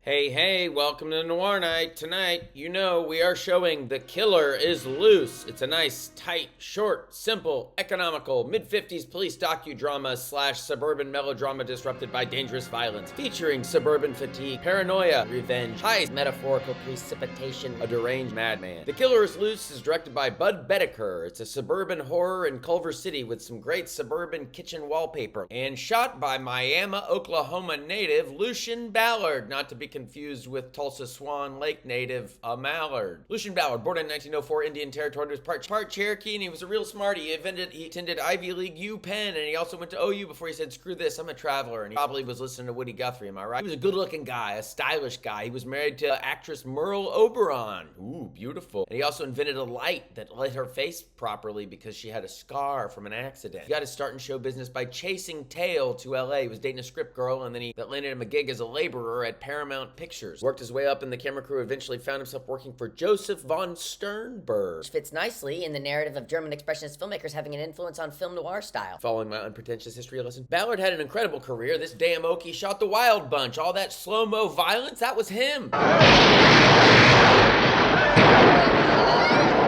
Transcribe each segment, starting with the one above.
Hey, welcome to Noir Night. Tonight, you know, we are showing The Killer is Loose. It's a nice, tight, short, simple, economical, mid-50s police docudrama / suburban melodrama disrupted by dangerous violence, featuring suburban fatigue, paranoia, revenge, heist, metaphorical precipitation, a deranged madman. The Killer is Loose is directed by Boetticher. It's a suburban horror in Culver City with some great suburban kitchen wallpaper, and shot by Miami, Oklahoma native Lucian Ballard, not to be confused with Tulsa Swan Lake native Mallard. Lucian Ballard, born in 1904, Indian Territory, was part Cherokee, and he was a real smarty. He attended Ivy League UPenn, and he also went to OU before he said, screw this, I'm a traveler, and he probably was listening to Woody Guthrie, am I right? He was a good-looking guy, a stylish guy. He was married to actress Merle Oberon. Ooh, beautiful. And he also invented a light that lit her face properly because she had a scar from an accident. He got his start in show business by chasing tail to LA. He was dating a script girl, and then that landed him a gig as a laborer at Paramount Pictures. Worked his way up in the camera crew, eventually found himself working for Joseph von Sternberg. Which fits nicely in the narrative of German expressionist filmmakers having an influence on film noir style. Following my unpretentious history lesson, Ballard had an incredible career. This damn Okie shot the Wild Bunch. All that slow-mo violence, that was him.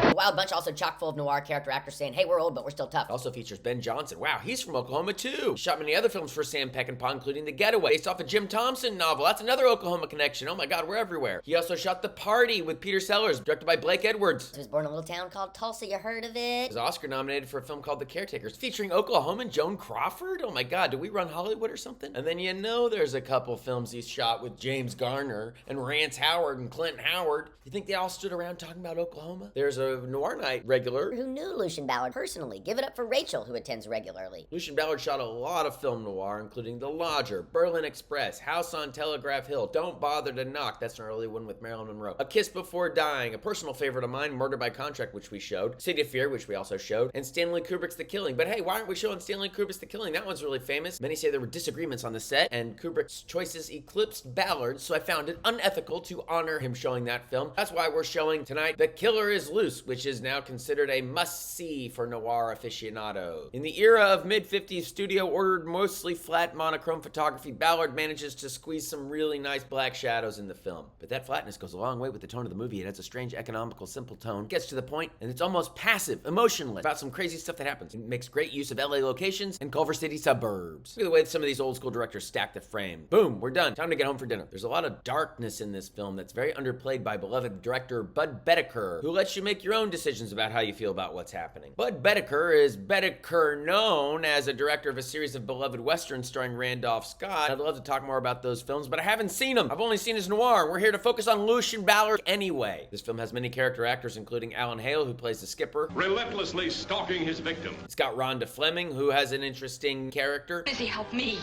The Wild Bunch also chock full of noir character actors saying, hey, we're old, but we're still tough. Also features Ben Johnson. Wow, he's from Oklahoma too. He shot many other films for Sam Peckinpah, including The Getaway, based off a Jim Thompson novel. That's another Oklahoma connection. Oh my God, we're everywhere. He also shot The Party with Peter Sellers, directed by Blake Edwards. He was born in a little town called Tulsa. You heard of it? He was Oscar nominated for a film called The Caretakers, featuring Oklahoman Joan Crawford. Oh my God, do we run Hollywood or something? And then you know there's a couple films he's shot with James Garner and Rance Howard and Clint Howard. You think they all stood around talking about Oklahoma? There's a Noir Night regular who knew Lucian Ballard personally. Give it up for Rachel, who attends regularly. Lucian Ballard shot a lot of film noir, including The Lodger, Berlin Express, House on Telegraph Hill, Don't Bother to Knock, that's an early one with Marilyn Monroe, A Kiss Before Dying, a personal favorite of mine, Murder by Contract, which we showed, City of Fear, which we also showed, and Stanley Kubrick's The Killing. But hey, why aren't we showing Stanley Kubrick's The Killing? That one's really famous. Many say there were disagreements on the set, and Kubrick's choices eclipsed Ballard's, so I found it unethical to honor him showing that film. That's why we're showing tonight The Killer is Loose, which is now considered a must-see for noir aficionados. In the era of mid-50s studio-ordered, mostly flat monochrome photography, Ballard manages to squeeze some really nice black shadows in the film. But that flatness goes a long way with the tone of the movie. It has a strange, economical, simple tone, gets to the point, and it's almost passive, emotionless, about some crazy stuff that happens. It makes great use of LA locations and Culver City suburbs. Look at the way some of these old-school directors stack the frame. Boom, we're done. Time to get home for dinner. There's a lot of darkness in this film that's very underplayed by beloved director Boetticher, who lets you make your own decisions about how you feel about what's happening. Boetticher is better known as a director of a series of beloved westerns starring Randolph Scott. I'd love to talk more about those films, but I haven't seen them. I've only seen his noir. We're here to focus on Lucian Ballard anyway. This film has many character actors, including Alan Hale, who plays the skipper, relentlessly stalking his victim. It's got Rhonda Fleming, who has an interesting character. When has he helped me?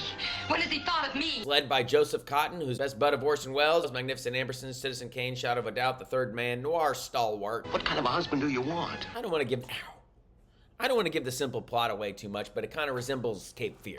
When has he thought of me? Led by Joseph Cotton, who's best bud of Orson Welles, Magnificent Amberson, Citizen Kane, Shadow of a Doubt, The Third Man, noir stalwart. What kind of a husband do you want? I don't want to give the simple plot away too much, but it kind of resembles Cape Fear.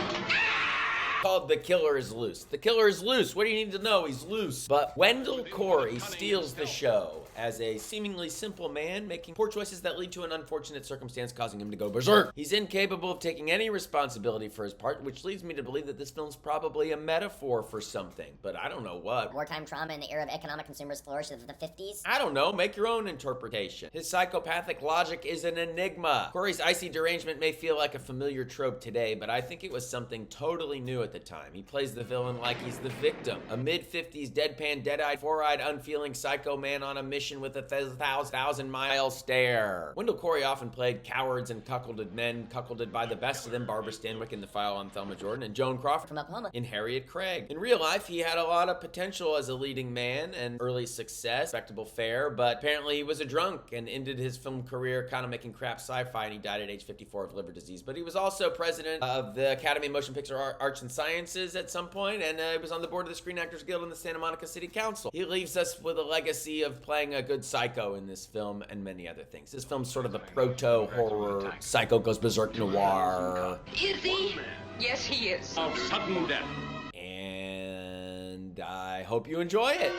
Called The Killer is Loose. The Killer is loose. What do you need to know? He's loose. But Wendell Corey steals the show as a seemingly simple man making poor choices that lead to an unfortunate circumstance causing him to go berserk. He's incapable of taking any responsibility for his part, which leads me to believe that this film's probably a metaphor for something, but I don't know what. Wartime trauma in the era of economic consumers flourish of the 50s? I don't know. Make your own interpretation. His psychopathic logic is an enigma. Corey's icy derangement may feel like a familiar trope today, but I think it was something totally new at the time. He plays the villain like he's the victim. A mid-50s deadpan, dead-eyed, four-eyed, unfeeling psycho man on a mission with a 1,000-mile stare. Wendell Corey often played cowards and cuckolded men, cuckolded by the best of them, Barbara Stanwyck in The File on Thelma Jordan, and Joan Crawford from Oklahoma in Harriet Craig. In real life, he had a lot of potential as a leading man and early success, respectable fare, but apparently he was a drunk and ended his film career kind of making crap sci-fi, and he died at age 54 of liver disease. But he was also president of the Academy of Motion Picture Arts and Sciences at some point, and he was on the board of the Screen Actors Guild and the Santa Monica City Council. He leaves us with a legacy of playing a good psycho in this film and many other things. This film's sort of a proto-horror, psycho goes berserk noir. Is he? Yes, he is. Of sudden death. And I hope you enjoy it.